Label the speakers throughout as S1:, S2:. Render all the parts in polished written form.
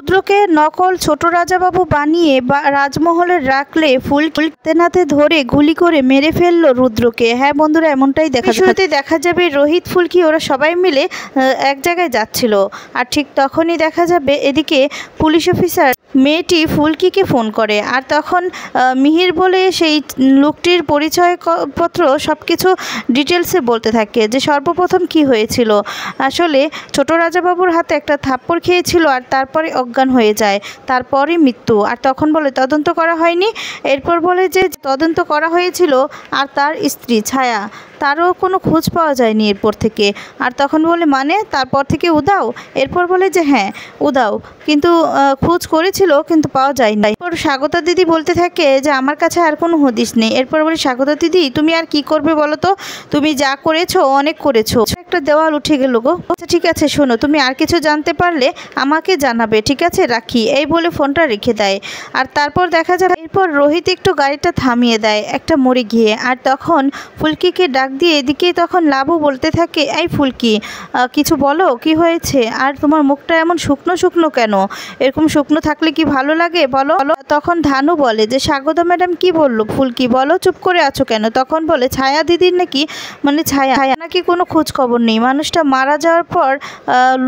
S1: রুদ্রকে নকল ছোট রাজাবাবু বানিয়ে রাজমহলে রাখলে ফুলকি নাতে ধরে গুলি করে মেরে ফেললো রুদ্রকে। হ্যাঁ বন্ধুরা, এমনটাই দেখা যাবে রোহিত ফুলকি ওরা সবাই মিলে এক জায়গায় যাচ্ছিল, আর ঠিক তখনই দেখা যাবে এদিকে পুলিশ অফিসার মেয়েটি ফুলকিকে ফোন করে, আর তখন মিহির বলে সেই লোকটির পরিচয়পত্র সব কিছু ডিটেলসে বলতে থাকে যে সর্বপ্রথম কি হয়েছিল। আসলে ছোট রাজাবাবুর হাতে একটা থাপ্পড় খেয়েছিল আর তারপরে অজ্ঞান হয়ে যায়, তারপরই মৃত্যু। আর তখন বলে তদন্ত করা হয়নি। এরপর বলে যে তদন্ত করা হয়েছিল, আর তার স্ত্রী ছায়া, তারও কোনো খোঁজ পাওয়া যায়নি এরপর থেকে। আর তখন বলে মানে তারপর থেকে উধাও? এরপর বলে যে হ্যাঁ উধাও, কিন্তু খোঁজ করেছিল কিন্তু পাওয়া যায়নি। এরপর স্বাগতা দিদি বলতে থাকে যে আমার কাছে আর কোনো হদিশ নেই। এরপর বলে স্বাগতা দিদি তুমি আর কি করবে বলো তো, তুমি যা করেছো অনেক করেছো, একটা দেওয়াল উঠে গেল গো। আচ্ছা ঠিক আছে শোনো, তুমি আর কিছু জানতে পারলে আমাকে জানাবে, ঠিক আছে রাখি, এই বলে ফোনটা রেখে দেয়। আর তারপর দেখা যায় এরপর রোহিত একটু গাড়িটা থামিয়ে দেয় একটা মোড়ে গিয়ে, আর তখন ফুলকিকে ডাক দিয়ে এদিকে তখন লাবু বলতে থাকে এই ফুলকি কিছু বলো, কি হয়েছে, আর তোমার মুখটা এমন শুকনো শুকনো কেন, এরকম শুকনো থাকলে কি ভালো লাগে বলো। তখন ধানু বলে যে স্বাগতা ম্যাডাম কি বললো, ফুলকি বলো চুপ করে আছো কেন। তখন বলে ছায়া দিদির নাকি ছায়া নাকি কোনো খোঁজ খবর নেই, মানুষটা মারা যাওয়ার পর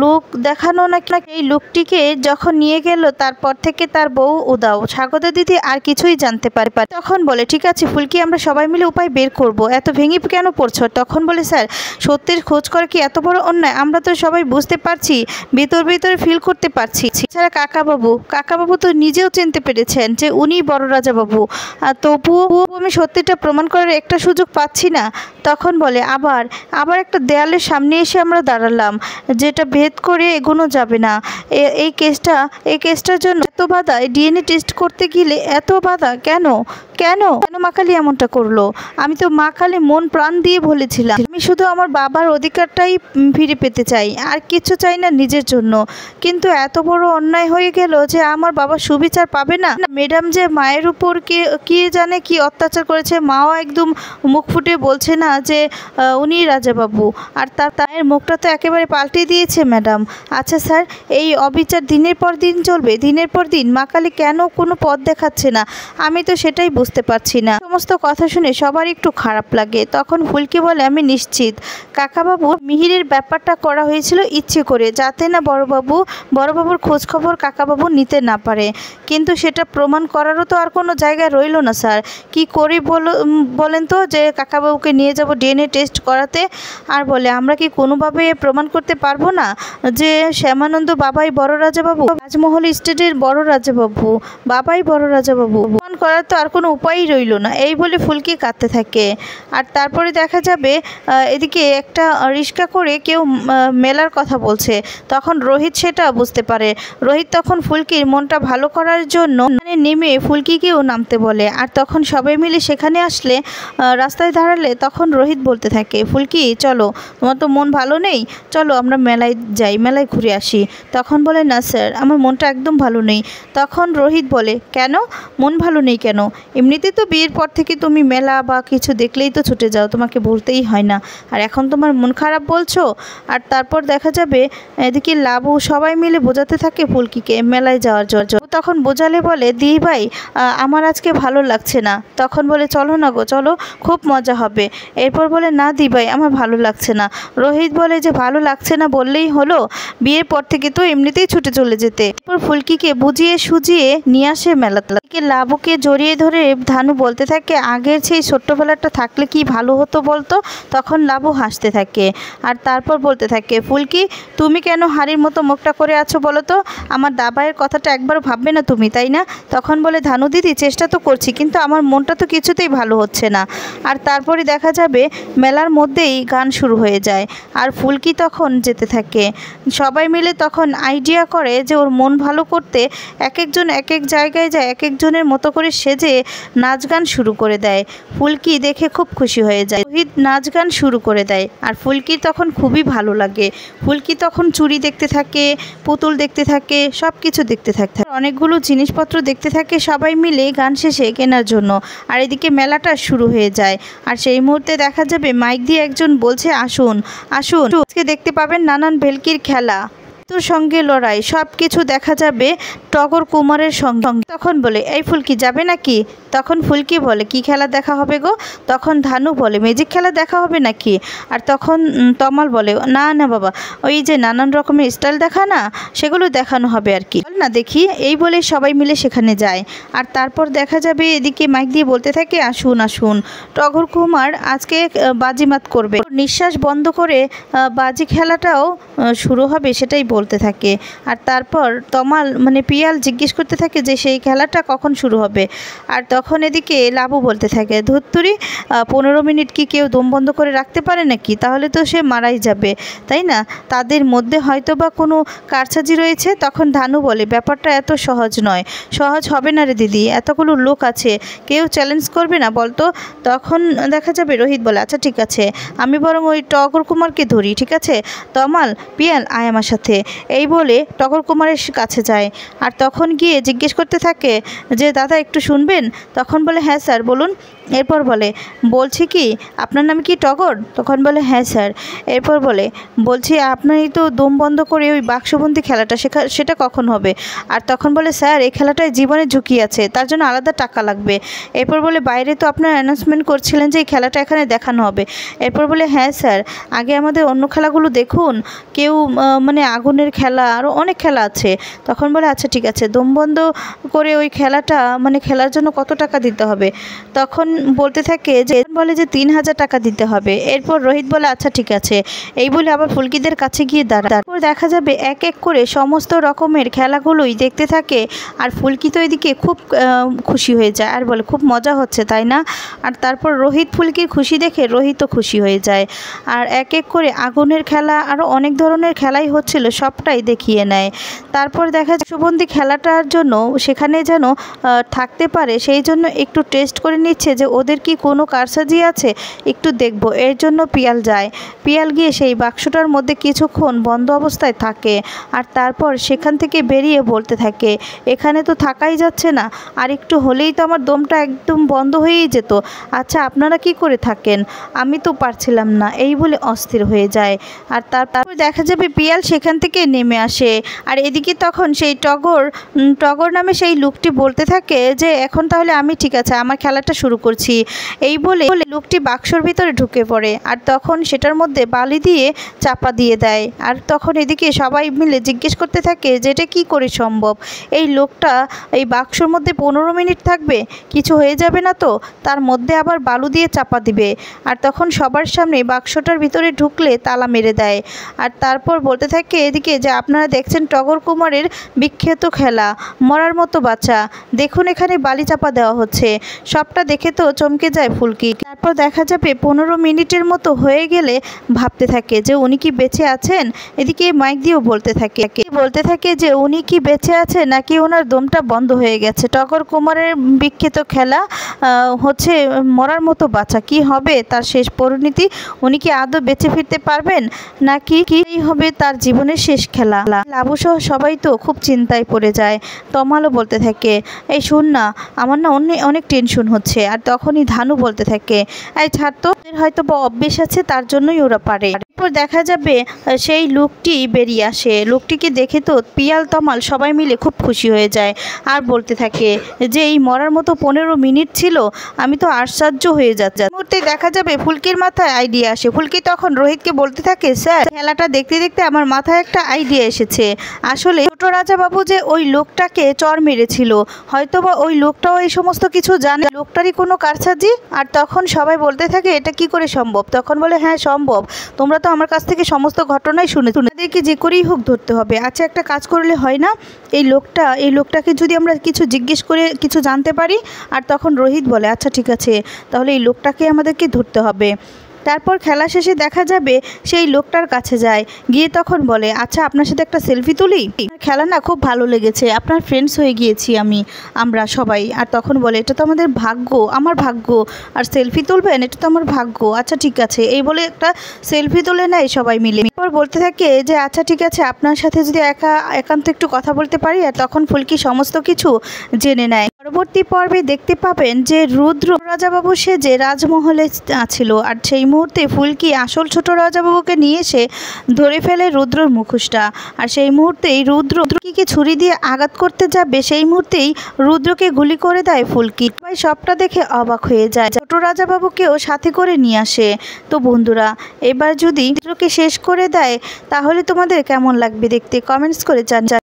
S1: লোক দেখানো নাকি, এই লোকটিকে যখন নিয়ে গেল তারপর থেকে তার বউ উদাও, স্বাগতা দিদি আর কিছুই জানতে পারে। তখন বলে ঠিক আছে ফুলকি আমরা সবাই মিলে উপায় বের করব, এত ভেঙে কেন পড়ছো। তখন বলে স্যার সত্যের খোঁজ করা কি এত বড় অন্যায়, আমরা তো সবাই বুঝতে পারছি, ভিতরে ফিল করতে পারছি। এছাড়া কাকাবাবু তো নিজেও চিনতে পেরেছেন যে উনি বড় রাজাবাবু, আর তবুও আমি সত্যিটা প্রমাণ করার একটা সুযোগ পাচ্ছি না। তখন বলে আবার একটা দেয়ালের সামনে এসে আমরা দাঁড়ালাম, যেটা ভেদ করে এগোনো যাবে না। এই কেসটার জন্য এত বাধা, ডিএনএ টেস্ট করতে গেলে এত বাধা কেন কেন কেন মা কালী এমনটা করলো। আমি তো মা কালী মন প্রাণ দিয়ে বলেছিলাম আমি শুধু আমার বাবার অধিকারটাই ফিরে পেতে চাই, আর কিছু চাই না নিজের জন্য, কিন্তু এত বড় অন্যায় হয়ে গেল যে আমার বাবা সুবিচার পাবে না। ম্যাডাম যে মায়ের উপর কি জানে কি অত্যাচার করেছে, মাও একদম মুখ ফুটে বলছে না যে উনি রাজাবাবু, আর তার তায়ের মুখটা তো একেবারে পাল্টে দিয়েছে ম্যাডাম। আচ্ছা স্যার এই অবিচার দিনের পর দিন চলবে, দিনের পর দিন মা কালী কেন কোনো পথ দেখাচ্ছে না, আমি তো সেটাই বুঝতে পারছি না। সমস্ত কথা শুনে সবার একটু খারাপ লাগে। তখন ফুলকি বলে আমি নিশ্চিত কাকাবাবু মিহিরের ব্যাপারটা করা হয়েছিল ইচ্ছে করে, যাতে না বড়বাবুর খোঁজ খবর কাকাবাবু নিতে না পারে, কিন্তু সেটা প্রমাণ করারও তো আর কোনো জায়গা রইল না স্যার। কি করি বলেন তো, যে কাকাবাবুকে নিয়ে যাব ডিএনএ টেস্ট করাতে, আর বলে আমরা কি কোনোভাবে প্রমাণ করতে পারবো না যে শ্যামানন্দ বাবাই বড় রাজাবাবু, রাজমহল স্টেটের বড় রাজাবাবু, বাবাই বড় রাজাবাবু, প্রমাণ করার তো আর কোনো উপায়ই রইল না। এই বলে ফুলকি কাঁদতে থাকে। আর তারপরে দেখা যাবে এদিকে একটা রিক্সা করে কেউ মেলার কথা বলছে। তখন রোহিত সেটা বুঝতে পারে। রোহিত তখন ফুলকির মনটা ভালো করার জন্য নেমে ফুলকিকেও নামতে বলে। আর তখন সবাই মিলে সেখানে আসলে রাস্তায় দাঁড়ালে তখন রোহিত বলতে থাকে ফুলকি চলো, তোমার তো মন ভালো নেই, চলো আমরা মেলায় যাই, মেলায় ঘুরে আসি। তখন বলে না স্যার আমার মনটা একদম ভালো নেই। তখন রোহিত বলে কেন মন ভালো নেই কেন, এমনিতে তো বিয়ের পর থেকে তুমি মেলা বা কিছু দেখলেই তো ছুটে যাও, তোমাকে বলতেই হয় না, আর এখন তোমার মন খারাপ বলছো। আর তারপর দেখা যাবে এদিকে লাবু সবাই মিলে বোঝাতে থাকে ফুলকিকে মেলায় যাওয়ার জন্য। তখন বোঝালে বলে দি ভাই আমার আজকে ভালো লাগছে না। তখন বলে চলো না গো চলো, খুব মজা হবে। এরপর বলে না দি ভাই আমার ভালো লাগছে না। রোহিত বলে যে ভালো লাগছে না বললেই হলো, বিয়ের পর থেকে তো এমনিতেই ছুটে চলে যেতে। এরপর ফুলকিকে বুঝিয়ে সুজিয়ে নিয়ে আসে মেলাতে। লাবুকে জড়িয়ে ধরে ধানু বলতে থাকে আগের সেই ছোট্টবেলাটা থাকলে কি ভালো হতো বলতো। তখন লাবু হাসতে থাকে আর তারপর বলতে থাকে ফুলকি তুমি কেন হাড়ির মতো মুখটা করে আছো বলো তো, আমার দাবাইয়ের কথাটা একবারও ভাববে না তুমি, তাই না? তখন বলে ধানু দিদি চেষ্টা তো করছি, কিন্তু আমার মনটা তো কিছুতেই ভালো হচ্ছে না। আর তারপরে দেখা যাবে মেলার মধ্যেই গান শুরু হয়ে যায় আর ফুলকি তখন যেতে থাকে। সবাই মিলে তখন আইডিয়া করে যে ওর মন ভালো করতে এক একজন এক এক জায়গায় যায়, এক একজনের মতো করে সেজে নাচ গান শুরু করে দেয়। ফুলকি দেখে খুব খুশি হয়ে যায়। রোহিত নাচ গান শুরু করে দেয় আর ফুলকির তখন খুবই ভালো লাগে। ফুলকি তখন চুড়ি দেখতে থাকে, পুতুল দেখতে থাকে, সব কিছু দেখতে থাকে, অনেকগুলো জিনিসপত্র দেখতে থাকে সবাই মিলে গান শেষে কেনার জন্য। আর এদিকে মেলাটা শুরু হয়ে যায় আর সেই মুহূর্তে দেখা যাবে মাইক দিয়ে একজন বলছে আসুন আসুন, আজকে দেখতে পাবেন নানান ভেলকির খেলা। তোর সঙ্গে লড়াই সব কিছু দেখা যাবে টগর কুমারের সঙ্গে। তখন বলে এই ফুলকি যাবে নাকি? তখন ফুলকি বলে কি খেলা দেখা হবে গো? তখন ধানু বলে ম্যাজিক খেলা দেখা হবে নাকি? আর তখন তমাল বলে না না বাবা, ওই যে নানান রকমের স্টাইল দেখা না, সেগুলো দেখানো হবে আর কি, বল না দেখি। এই বলে সবাই মিলে সেখানে যায়। আর তারপর দেখা যাবে এদিকে মাইক দিয়ে বলতে থাকে আসুন আসুন, টগর কুমার আজকে বাজিমাত করবে, নিঃশ্বাস বন্ধ করে বাজি খেলাটাও শুরু হবে সেটাই বলতে থাকে। আর তারপর তমাল মানে পিয়াল জিজ্ঞেস করতে থাকে যে সেই খেলাটা কখন শুরু হবে। আর তখন এদিকে লাবু বলতে থাকে ধুত্তুরি 15 মিনিট কি কেউ দম বন্ধ করে রাখতে পারে নাকি? তাহলে তো সে মারাই যাবে, তাই না? তাদের মধ্যে হয়তো বা কোনো কারসাজি রয়েছে। তখন ধানু বলে ব্যাপারটা এত সহজ নয়, সহজ হবে না রে দিদি, এতগুলো লোক আছে, কেউ চ্যালেঞ্জ করবে না বলতো? তখন দেখা যাবে রোহিত বলে আচ্ছা ঠিক আছে, আমি বরং ওই টগর কুমারকে ধরি, ঠিক আছে? তমাল পিয়াল আয় আমার সাথে, এই বলে টগর কুমারের কাছে যায়। আর তখন গিয়ে জিজ্ঞেস করতে থাকে যে দাদা একটু শুনবেন? তখন বলে হ্যাঁ স্যার বলুন। এরপর বলে বলছি কি আপনার নাম কি টগর? তখন বলে হ্যাঁ স্যার। এরপর বলে বলছি আপনারই তো দম বন্ধ করে ওই বাক্সবন্দি খেলাটা সেটা কখন হবে? আর তখন বলে স্যার এই খেলাটায় জীবনের ঝুঁকি আছে, তার জন্য আলাদা টাকা লাগবে। এরপর বলে বাইরে তো আপনার অ্যানাউন্সমেন্ট করছিলেন যে এই খেলাটা এখানে দেখানো হবে। এরপর বলে হ্যাঁ স্যার, আগে আমাদের অন্য খেলাগুলো দেখুন, কেউ মানে আগুনের খেলা, আরও অনেক খেলা আছে। তখন বলে আচ্ছা ঠিক আছে, দম বন্ধ করে ওই খেলাটা মানে খেলার জন্য কত টাকা দিতে হবে? তখন বলতে থাকে যে বলে যে 3000 টাকা দিতে হবে। এরপর রোহিত বলে আচ্ছা ঠিক আছে, এই বলে আবার ফুলকিদের কাছে গিয়ে দাঁড়ায়। তারপর দেখা যাবে এক এক করে সমস্ত রকমের খেলাগুলোই দেখতে থাকে। আর ফুলকি তো এদিকে খুব খুশি হয়ে যায় আর বলে খুব মজা হচ্ছে তাই না? আর তারপর রোহিত ফুলকির খুশি দেখে রোহিতও খুশি হয়ে যায়। আর এক এক করে আগুনের খেলা আরও অনেক ধরনের খেলাই হচ্ছিল, সবটাই দেখিয়ে নেয়। তারপর দেখা যায় সুবন্ধি খেলাটার জন্য সেখানে যেন থাকতে পারে, সেই জন্য একটু টেস্ট করে নিচ্ছে যে ওদের কি কোনো কারসাজি আছে, একটু দেখব। এর জন্য পিয়াল যায়। পিয়াল গিয়ে সেই বাক্সটার মধ্যে কিছুক্ষণ বন্ধ অবস্থায় থাকে। আর তারপর সেখান থেকে বেরিয়ে বলতে থাকে এখানে তো থাকাই যাচ্ছে না, আর একটু হলেই তো আমার দমটা একদম বন্ধ হয়েই যেত। আচ্ছা আপনারা কি করে থাকেন, আমি তো পারছিলাম না, এই বলে অস্থির হয়ে যায়। আর তারপর দেখা যাবে পিয়াল সেখান থেকে নেমে আসে। আর এদিকে তখন সেই টগর নামে সেই লোকটি বলতে থাকে যে এখন তাহলে আমি ঠিক আছে আমার খেলাটা শুরু করছি। এই বলে লোকটি বাক্সর ভিতরে ঢুকে পড়ে। আর তখন সেটার মধ্যে বালি দিয়ে চাপা দিয়ে দেয়। আর তখন এদিকে সবাই মিলে জিজ্ঞেস করতে থাকে যে এটা কী করে সম্ভব, এই লোকটা এই বাক্সর মধ্যে 15 মিনিট থাকবে, কিছু হয়ে যাবে না তো? তার মধ্যে আবার বালু দিয়ে চাপা দিবে। আর তখন সবার সামনে বাক্সটার ভিতরে ঢুকলে তালা মেরে দেয়। আর তারপর বলতে থাকে এদিকে যে আপনারা দেখছেন টগর কুমারের বিখ্যাত খেলা মরার মতো বাচ্চা, দেখুন এখানে বালি চাপা দেওয়া হচ্ছে। সবটা দেখে তো চমকে যায় ফুলকি। তারপর দেখা যাবে 15 মিনিটের মতো হয়ে গেলে ভাবতে থাকে যে উনি কি বেঁচে আছেন। এদিকে মাইক দিয়েও বলতে থাকে যে উনি কি বেঁচে আছেন নাকি ওনার দমটা বন্ধ হয়ে গেছে। টগর কুমারের বিখ্যাত খেলা হচ্ছে মরার মতো বাচ্চা, কি হবে তার শেষ পরিণতি, উনি কি আদৌ বেঁচে ফিরতে পারবেন নাকি কি হবে তার জীবনের শেষ খেলা। লাবু সহ সবাই তো খুব চিন্তায় পড়ে যায়। তমালও বলতে থাকে এই শোন না, আমার না অনেক টেনশন হচ্ছে। আর তখনই ধানু বলতে থাকে এই ছাড় তো, হয়তো অভ্যেস আছে তার জন্যই ওরা পারে। এরপর দেখা যাবে সেই লোকটি বেরিয়ে আসে। লোকটিকে দেখে তো পিয়াল তমাল সবাই মিলে খুব খুশি হয়ে যায়। আর বলতে থাকে যে এই মরার মতো 15 মিনিট ছিল, আমি তো আশ্চর্য হয়ে যাচ্ছে। মুহূর্তে দেখা যাবে ফুলকির মাথায় আইডিয়া আসে। ফুলকি তখন রোহিতকে বলতে থাকে স্যার খেলাটা দেখতে দেখতে আমার মাথায় একটা আইডিয়া এসেছে। আসলে ছোট রাজা বাবু যে ওই লোকটাকে চর মেরেছিল, হয়তোবা ওই লোকটাও এই সমস্ত কিছু জানে, লোকটারই কোনো কারসাজি। আর তখন সবাই বলতে থাকে এটা কি করে সম্ভব? তখন বলে হ্যাঁ সম্ভব, তোমরা তো আমার কাছ থেকে সমস্ত ঘটনাই শুনেছো, তাদেরকে যে করেই হোক ধরতে হবে। আচ্ছা একটা কাজ করলে হয় না, এই লোকটাকে যদি আমরা কিছু জিজ্ঞেস করে কিছু জানতে পারি। আর তখন রোহিত বলে আচ্ছা ঠিক আছে, তাহলে এই লোকটাকে আমাদেরকে ধরতে হবে। তারপর খেলা শেষে দেখা যাবে সেই লোকটার কাছে যায়, গিয়ে তখন বলে আচ্ছা আপনার সাথে একটা সেলফি তুলি, খেলা না খুব ভালো লেগেছে, আপনার ফ্রেন্ডস হয়ে গিয়েছি আমরা সবাই। আর তখন বলে এটা তো আমাদের ভাগ্য, আমার ভাগ্য, আর সেলফি তুলবেন এটা তো আমার ভাগ্য। আচ্ছা ঠিক আছে, এই বলে একটা সেলফি তুলে নেয় সবাই মিলে। এরপর বলতে থাকে যে আচ্ছা ঠিক আছে আপনার সাথে যদি একান্ত একটু কথা বলতে পারি। আর তখন ফুলকি সমস্ত কিছু জেনে নেয়। পরবর্তী পর্বে দেখতে পাবেন যে রুদ্র রাজাবাবু সেজে রাজমহলে ছিল। আর সেই মুহূর্তে ফুলকি আসল ছোট রাজাবাবুকে নিয়ে এসে ধরে ফেলে রুদ্রর মুখোশটা। আর সেই মুহূর্তেই রুদ্র ফুলকিকে ছুরি দিয়ে আঘাত করতে যাবে, সেই মুহূর্তেই রুদ্রকে গুলি করে দেয় ফুলকি। সবাই সবটা দেখে অবাক হয়ে যায়। ছোট রাজাবাবুকেও সাথে করে নিয়ে আসে। তো বন্ধুরা, এবার যদি রুদ্রকে শেষ করে দেয় তাহলে তোমাদের কেমন লাগবে দেখতে কমেন্টস করে জানান।